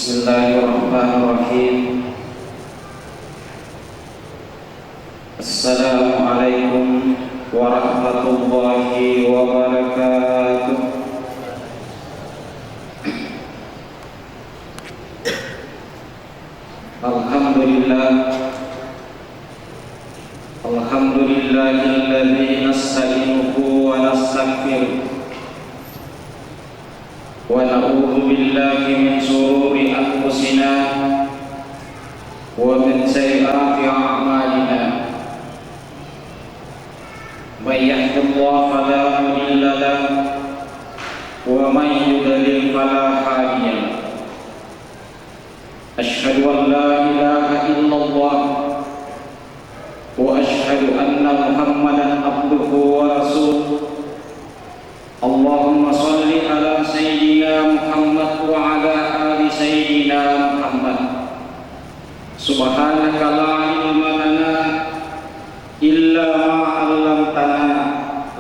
Bismillahirrahmanirrahim. Assalamualaikum warahmatullahi wabarakatuh. Alhamdulillahilladzi nasta'inuhu wa nastaghfiruh wa na'udzu billahi min shururi anfusina wa min sayyiati a'malina. May yahdihillahu fala mudilla lahu wa may yudlil fala hadiya lahu. Asyhadu an la ilaha illallah wa asyhadu anna Muhammadan abduhu wa rasuluh. Allahumma salli ala sayyidina Muhammad wa ala ali sayyidina Muhammad. Subhanaka la ilma lana illa ma 'allamtana,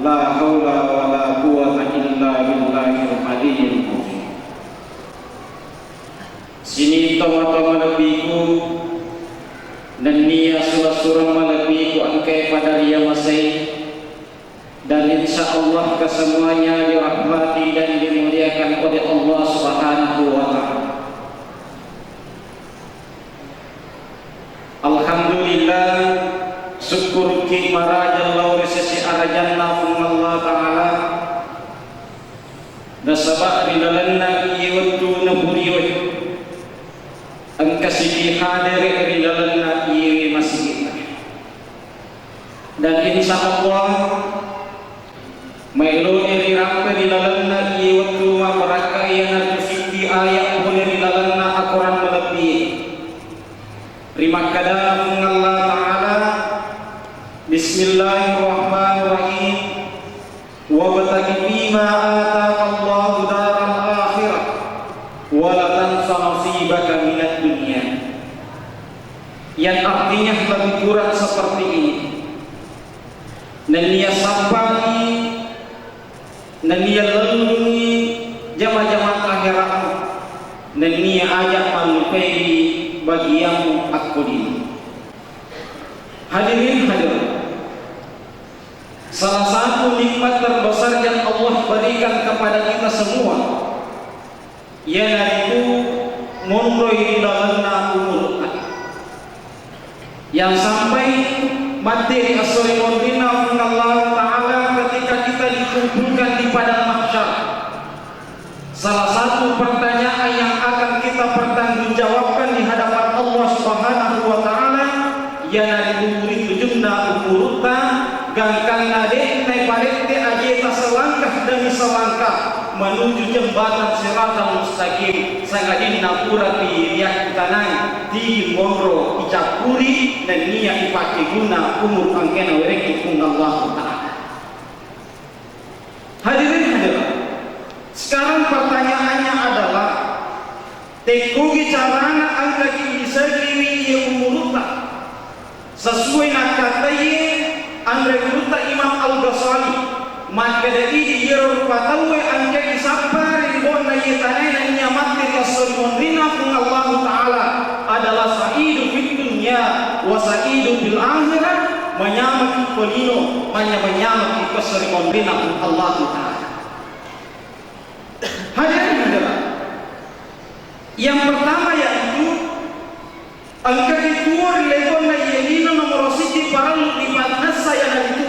la haula wa la quwwata illa billahil aliyyil azim. Sini toma-toma nabiku dan niya surah-surah malabiku angkai pada dia masai, dan insya Allah kesemuanya dirahmati dan dimuliakan oleh Allah Subhanahu wa ta'ala. Alhamdulillah, syukur ki marajalla resesi arajanna Allah ta'ala nasabak ridalanna iwatu naburiwat angkasiki hadir ridalanna iwi masih. Dan insya Allah Mailo eri rampe di dalamna i waktu ma meraka yang ada fikti ayat boleh di dalamna Al-Quran melebih. Terima kasih Allah Ta'ala. Bismillahirrahmanirrahim. Wa batagi bima ataka Allahu daral akhirah wa la tansa nasibaka minad dunya. Yang artinya lebih kurang seperti ini. Dan dia sampai dan dia lalui jama-jama akhiratmu, dan dia ajak malukai bagi yang aku ini. Hadirin hadirin, salah satu nikmat terbesar yang Allah berikan kepada kita semua yaitu mondoi di dalamna umur yang sampai materi as-salimundina Allah Ta'ala ketika kita dikumpulkan di padang mahsyar. Salah satu pertanyaan yang akan kita pertanggungjawabkan di hadapan Allah Subhanahu wa Ta'ala yaitu murid jumna umurta gangkang nade naik parete ajeta selangkah demi selangkah menuju jembatan Siratal Mustaqim sangadin napura di riak tanai di mondro icapuri dan niat dipakai guna umur angkena wereki pun Allah Ta'ala. Hadirin hadirin, sekarang pertanyaannya adalah tekugi carana angka bisa kini ia umurta sesuai nakatai Andre Guruta Imam Al-Ghazali maka dari dia rupatawe angka isapar ribon na yitanay na inyamati rasul mondrina pun Allah Ta'ala adalah sa'idu fid dunya wa sa'idu bil akhirah, menyamaki kolino menyamaki keseri mondrina pun Allah Ta'ala. Hadirin hadirat, yang pertama yaitu angka dituor lebon na yelino nomor siti paralu di matnas saya na itu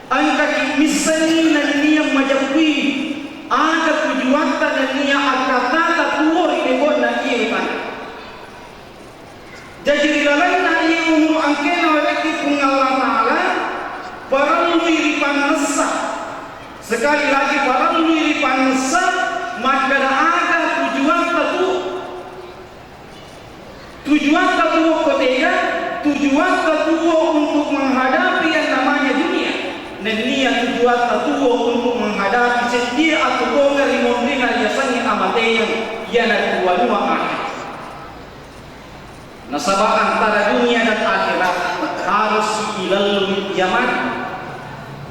angka kimisani na niyang majapwi ada tujuan dan niya akata tuor lebon na iyan. Jadi di dalam na iyan umur angkena walaki pun Allah Ta'ala paralu iripanasa, sekali lagi paralu iripanasa, maka ada tujuan tatu kotega, tujuan tatu untuk menghadapi yang namanya dunia, dan niat tujuan tatu untuk menghadapi setia atau gonga limondina yasanya amateyan yana dua akhirat. Nasabah antara dunia dan akhirat harus dilalui zaman.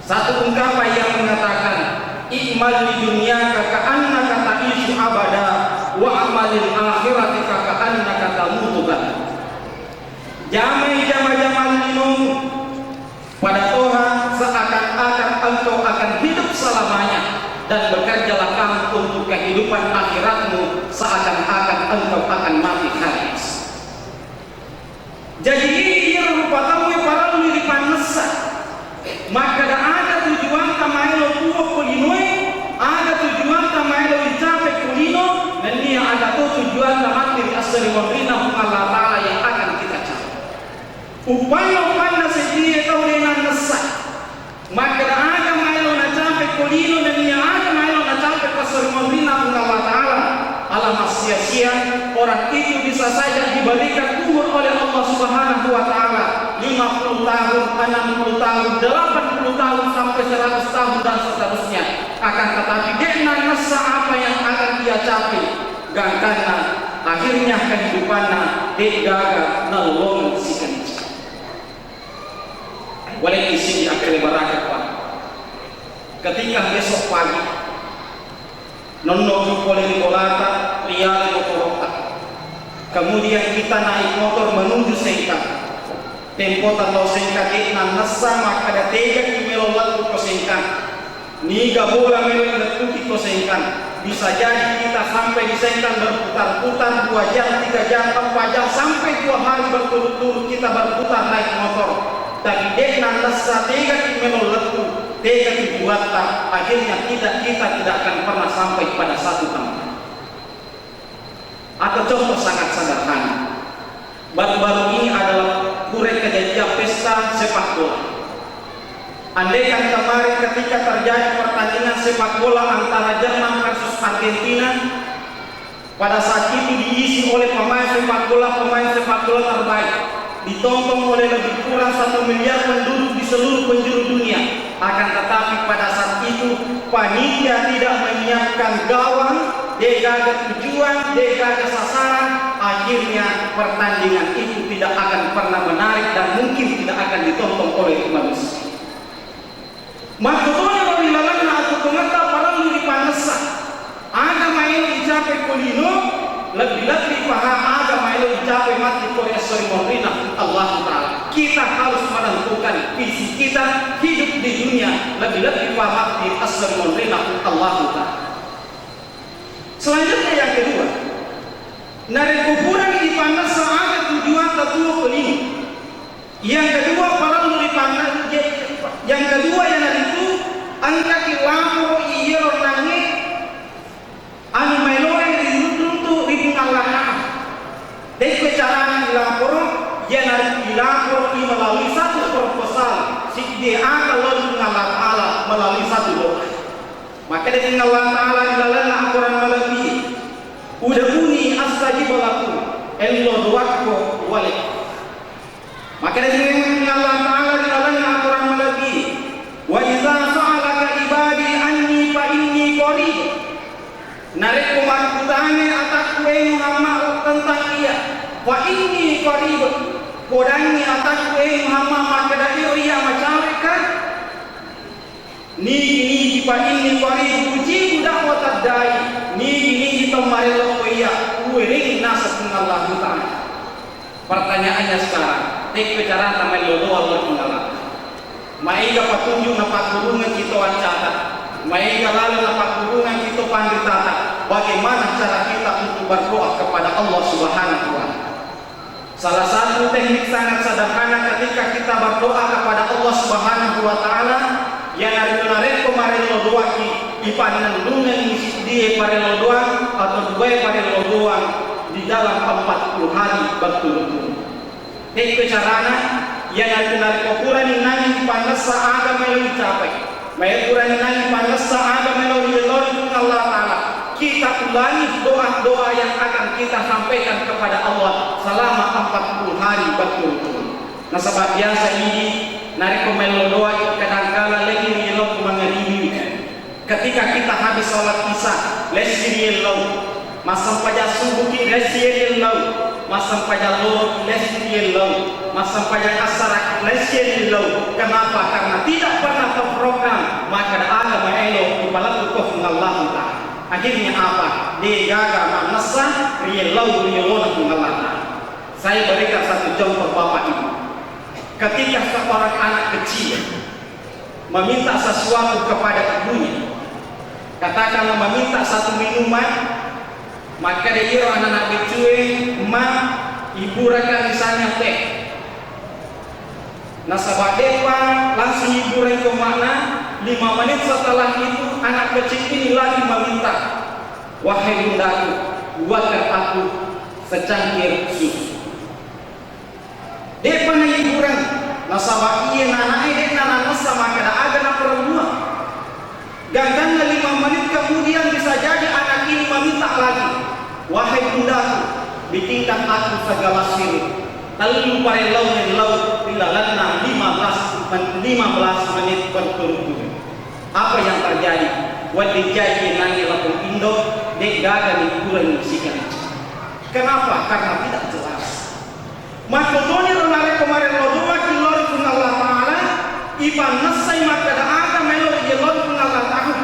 Satu ungkapan yang mengatakan ikmal di dunia ka'annaka ta'ishu abada wa amalil akhirati ka'annaka tamutu ghadan. Jamai jama-jama minum pada Tuhan seakan-akan engkau akan hidup selamanya, dan bekerjalah kamu untuk kehidupan akhiratmu seakan-akan engkau akan mati hari esok. Jadi ini ia merupakan para miripan nesa. Maka ada tujuan kamailo tuo kulinoi, ada tujuan kamailo dicapai kulino, dan ini ada tujuan kamatir asri wabina Allah Ta'ala yang akan kita capai. Upaya sedia kau dengan nesa. Maka ada mailo na capai kulino, dan ini ada mailo na capai asri wabina Allah Ta'ala. Alam sia-sia orang itu bisa saja diberikan umur oleh Allah Subhanahu wa Ta'ala 50 tahun, 60 tahun, 80 tahun sampai 100 tahun dan seterusnya. Akan tetapi dia nasa apa yang akan dia capai, karena akhirnya kehidupannya dia gagal nolong si kencing. Boleh isi di akhir berakhir Pak. Ketika besok pagi nonno boleh bolata lihat motor, kemudian kita naik motor menuju Sengkang. Tempo atau Sengkang itu nasa maka ada 3 kilometer ke Sengkang. Niga bola melalui ke Sengkang. Bisa jadi kita sampai di Sengkang berputar-putar 2 jam, 3 jam, 4 jam, sampai 2 hari berturut-turut kita berputar naik motor. Tapi dia nasa 3 kilometer tega dibuatkan, akhirnya kita tidak akan pernah sampai pada satu tempat. Atau contoh sangat sederhana, baru-baru ini adalah kurek kejadian pesta sepak bola. Andaikan kemarin ketika terjadi pertandingan sepak bola antara Jerman versus Argentina, pada saat itu diisi oleh pemain sepak bola terbaik, ditonton oleh lebih kurang 1 miliar penduduk di seluruh penjuru dunia. Akan tetapi pada saat itu panitia tidak menyiapkan gawang, dia gagal tujuan, dia gagal sasaran. Akhirnya pertandingan itu tidak akan pernah menarik dan mungkin tidak akan ditonton oleh manusia. Maksudnya wabilalana atau pengeta para luri panasa. Ada main dicapai kulino, lebih-lebih paham ada main dicapai mati Korea Sorimorina Allah Ta'ala. Kita harus menentukan visi kita hidup di dunia, lebih-lebih paham di Sorimorina Allah Ta'ala. Selanjutnya yang kedua, dari kuburan di panasa ada tujuan tertua kulino. Yang kedua para luri panas. Yang kedua yang itu angka kilamu iyo nangi anu melore dirutu ribung Allah. Dek caranya dilapor, yang harus dilapor melalui satu proposal. Si dia akan Allah Ta'ala melalui satu doa. Maka dengan Allah Ta'ala dilalana aturan melalui udah bunyi astajib lakum elo doaku walik. Maka dengan Allah Ta'ala dilalana aturan melalui wa idza sa'alaka ibadi anni fa inni qarib. Narik kumakutane atakku Muhammad tentang dia. Fa inni qarib. Kodangi atakku Muhammad maka dari ia macarekan. Ni fa inni qarib uji da'wat dai. Ni tomarelo iya uring nasab Allah Ta'ala. Pertanyaannya sekarang, tek bicara sama lodo Allah Ta'ala. Maiga patunjuk na pakurungan kita wancata, maiga lalu na pakurungan kita panditata. Bagaimana cara kita untuk berdoa kepada Allah Subhanahu wa Ta'ala? Salah satu teknik sangat sederhana ketika kita berdoa kepada Allah Subhanahu wa Ta'ala, yang narik kemarin doa di panen dungan isi dia pada doa atau dua pada doa di dalam 40 hari berturut-turut. Teknik caranya yang narik ukuran nani panasa agama yang dicapai. Baik ukuran nani panasa agama yang dilalui Allah Ta'ala. Kita ulangi doa-doa yang akan kita sampaikan kepada Allah selama 40 hari berturut-turut. Nah sebab biasa ini narik komelo doa kadang-kala lagi nilok mengeribi. Ketika kita habis sholat isya, lesiri lau, masam pada subuh lesiri lau, masam pada lohor lesiri lau, masam pada asar lesiri lau. Kenapa? Karena tidak pernah terprogram maka ada maelo kepala tukoh Allah Ta'ala. Akhirnya apa? Dia gagal nasa riyelau riyelona pengalana. Saya berikan satu contoh Bapak Ibu. Ketika seorang anak kecil meminta sesuatu kepada ibunya, katakanlah meminta satu minuman, maka dia anak kecil, "Ma, ibu reka misalnya teh." Nah sahabat depan langsung ibu reka makna 5 menit setelah itu anak kecil ini lagi meminta, "Wahai bundaku, buatkan aku secangkir susu." Depan hiburan, nasabah iya nana ini nana sama kada ada nak perempuan. Gangan 5 menit kemudian bisa jadi anak ini meminta lagi, "Wahai bundaku, bikinkan aku segala sirih." Lalu pare lau dilalana 15 menit berturut-turut. Apa yang terjadi? Wadi jadi nangi lapung Indo dek gagal hiburan musikan. Kenapa? Karena tidak jelas. Maka doni renare kemarin lodua kilori pun Allah Ta'ala ipan nasai maka ada melodi kilori pun Allah Ta'ala.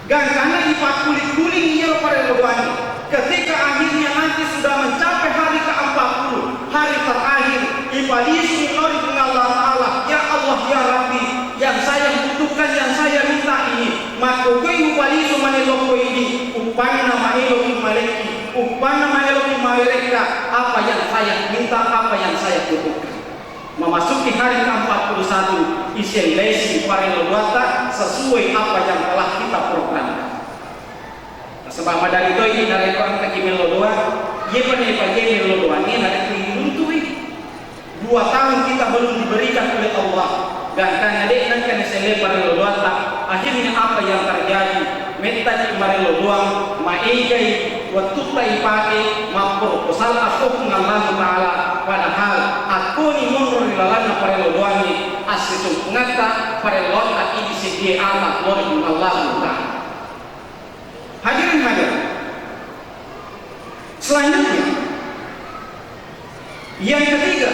Gangkana ipan kulit-kulit iya pada lodoani. Ketika akhirnya nanti sudah mencapai hari ke-40, hari terakhir, ibadis minori dengan Allah Ta'ala, "Ya Allah, ya Rabbi, yang saya butuhkan, yang saya minta ini, maka gue ibadisu maneloko ini, upana maeloki maleki, upana maeloki mereka, apa yang saya minta, apa yang saya butuhkan." Memasuki hari ke-41, isi lesi parelodata sesuai apa yang telah kita programkan. Sebab dari itu ini dari orang tak kimel doa, ia pernah pakai mel doa ini dari kelihatan 2 tahun kita belum diberikan oleh Allah. Dan karena dia nanti selesai pada doa, akhirnya apa yang terjadi? Minta di mari doa, maikai waktu tak pakai mampur pasal aku Allah Taala. Padahal aku ni mundur dilalana pada doa ini asli ngata pada doa ini sedia amat Allah Taala. Hadirin selanjutnya yang ketiga,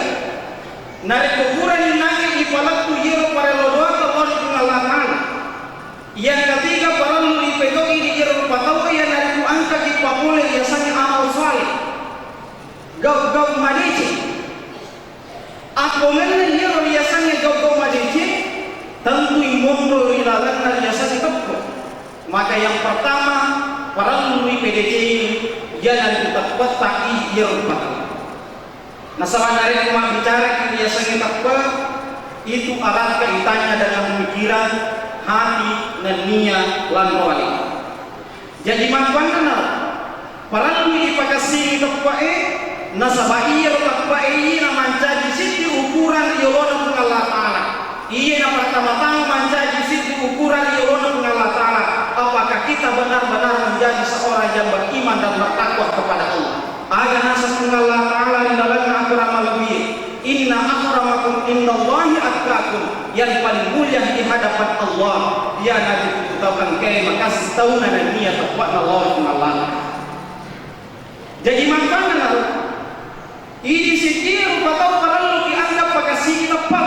nari kuburan nanti ipalatu yero para lodoa terlalu pengalaman. Yang ketiga, para lu ipegoi di yero patau yang nari ku angka di papule biasanya amal saleh. Gau madeci. Aku mengenai yero biasanya gau madeci, tentu imondo ilalan biasanya tepu. Maka yang pertama, para lului PDC ini jangan kita peta iyerupa. Nah, sebenarnya cuma bicara biasanya takwa itu alat kaitannya dengan pemikiran, hati, dan niat lan wali. Jadi manfaat kenal para lului dipakasi takwa nasabah iyerupa ini menjadi siti ukuran yolona Allah Taala. Iya yang pertama-tama menjadi siti ukuran yolona Allah Taala. Apakah kita benar-benar menjadi seorang yang beriman dan bertakwa kepada Allah? Ada nasab Allah Ta'ala di dalam akramal lebih. Inna akramakum indallahi atqakum. Yang paling mulia di hadapan Allah, dia nanti dikatakan terima kasih tahun dan niat takwa Allah. Jadi makanya ini sikir atau kalau dianggap pakai sikir apa?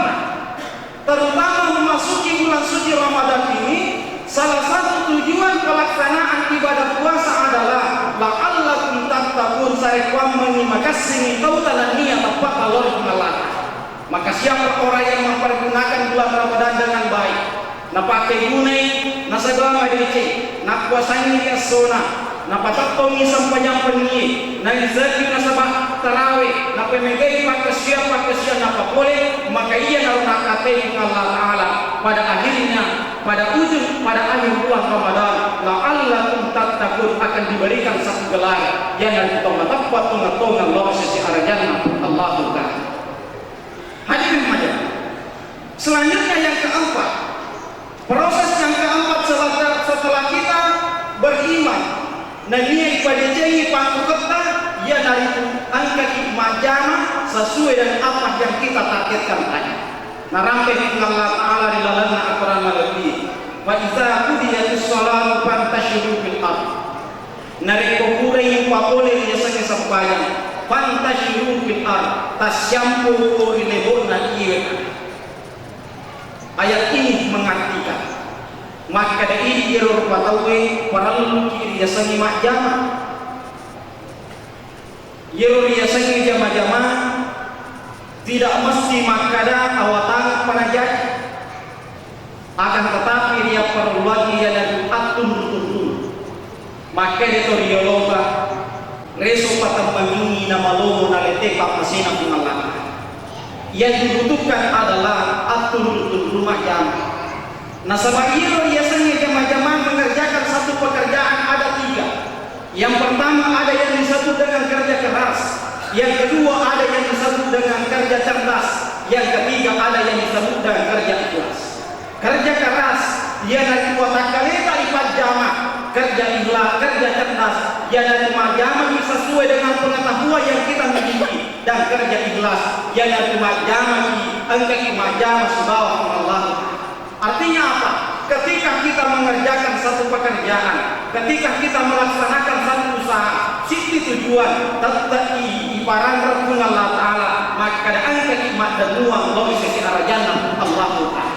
Terutama memasuki bulan suci Ramadan ini, salah satu tujuan pelaksanaan ibadah puasa adalah la'allakum tattaqun, saya mengimakasih tautan dan niat tepat Allah Ta'ala. Maka siapa orang yang mempergunakan bulan Ramadan dengan baik, na pakai gunai, na segala macam, na puasanya dia sona, na patatong isang penyi, na izaki na sabah tarawih, na pemegay pakasya na papole, maka ia na nakatay ng Allah Ta'ala. Pada akhirnya, pada akhir bulan Ramadan, la'allakum tattaqun, akan diberikan satu gelar yang kita mendapat pengatungan Allah secara jannah Allah Ta'ala. Hadirin hadirin. Selanjutnya yang keempat, proses yang keempat setelah kita beriman, nabi pada janji pangkota, ia dari angka majana sesuai dengan apa yang kita targetkan tadi. Narampe Allah Ta'ala di dalam Al-Quran Al-Karim. Wa idza qudiyatis shalatu fantashiru fil ardh. Nari kokure yang papole biasanya sembahyang. Fantashiru fil ardh. Tasyampu ilebona iye. Ayat ini mengartikan maka dari iror patawe para luluki yasangi mak jama iror yasangi jama-jama tidak mesti makada awatan panajat, akan tetapi dia perlu lagi dan atun betul. Maka itu riologa reso patang mengingi nama lomo nalete pak masina pengalangan. Yang dibutuhkan adalah atun betul rumah jama. Nah sebagian biasanya jama-jama mengerjakan satu pekerjaan ada 3. Yang pertama ada yang disebut dengan kerja keras. Yang kedua ada yang disebut dengan kerja cerdas. Yang ketiga ada yang disebut dengan kerja ikhlas. Kerja keras ia dari kuatan kaleta ipat jama. Kerja ikhlas, kerja cerdas ia dari jama sesuai dengan pengetahuan yang kita miliki. Dan kerja ikhlas ia dari jama engkau jama sebawah Allah. Artinya apa? Ketika kita mengerjakan satu pekerjaan, ketika kita melaksanakan satu usaha, sisi tujuan tetapi ibarat Rabbuna Allah Ta'ala, maka ada angka nikmat dan uang dari sisi arah jannah Allah Ta'ala.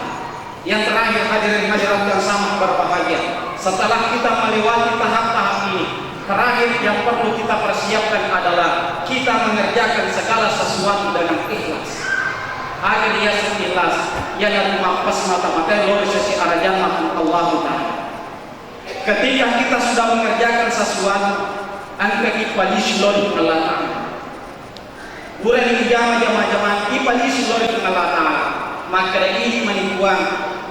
Yang terakhir hadirin hadirat yang sama berbahagia, setelah kita melewati tahap-tahap ini, terakhir yang perlu kita persiapkan adalah kita mengerjakan segala sesuatu dengan ikhlas. Agar dia ikhlas, ia yang mampas mata-mata dari sisi arah jannah Allah Ta'ala. Ketika kita sudah mengerjakan sesuatu, angka ipalisi lori Allah Ta'ala. Bukan ini jama-jama ipalisi lori Allah Ta'ala. Maka ini manipuan.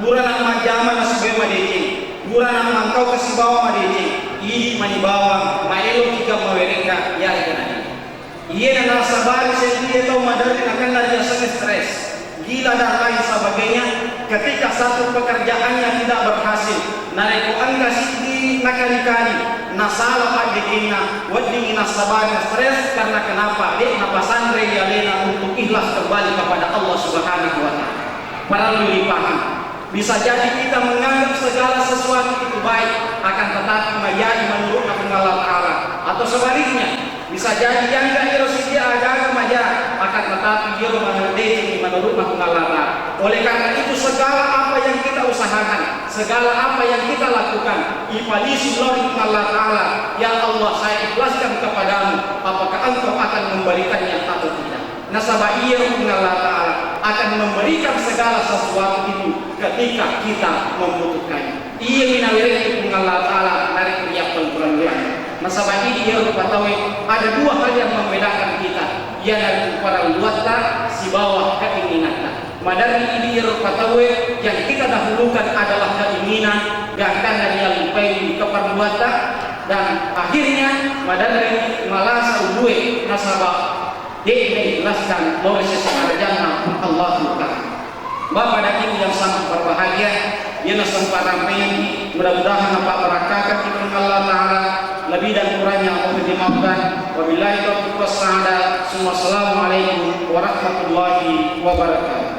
Bukan nama jama nasi bema deci. Bukan nama engkau kasih bawa madeci. Ini manibawa, maelo tiga mawereka ya ikan. Ia adalah sabari sendiri atau madari akan dari jasa stres, gila dan lain sebagainya. Ketika satu pekerjaannya tidak berhasil, nariku angka sidi nakali-kali, nasalah adikina, wadingina sabari stres karena kenapa? Dia napasandre ya lena untuk ikhlas kembali kepada Allah Subhanahu Wa Taala. Para paham. Bisa jadi kita menganggap segala sesuatu itu baik, akan tetapi menjadi menurut Allah Taala, atau sebaliknya. Bisa jadi yang tidak irosidi agama maja, akan tetapi dia menurut Allah Ta'ala. Oleh karena itu segala apa yang kita usahakan, segala apa yang kita lakukan, ipalisi lori Allah Ta'ala. Ya Allah, saya ikhlaskan kepadamu, apakah engkau akan memberikannya atau tidak? Nasabah ia Allah Ta'ala akan memberikan segala sesuatu itu ketika kita membutuhkannya. Ia minawiri Allah Ta'ala dari kriya pengkurangan. Nasabah ini ia ketahui ada 2 hal yang membedakan kita, yaitu para luata si bawah keinginan. Madari ini ia ketahui yang kita dahulukan adalah keinginan, gangkan dari yang lupai keperluatan, dan akhirnya madari malasa udue nasabah dia mengikhlaskan dari sisi jannah Allah Ta'ala. Bapak dan Ibu yang sangat berbahagia, ia sempat ini mudah-mudahan dapat berkahkan firman Allah Ta'ala. Lebih dan kurangnya mohon dimaafkan. Wabillahi taufiq was sa'adah. Assalamualaikum warahmatullahi wabarakatuh.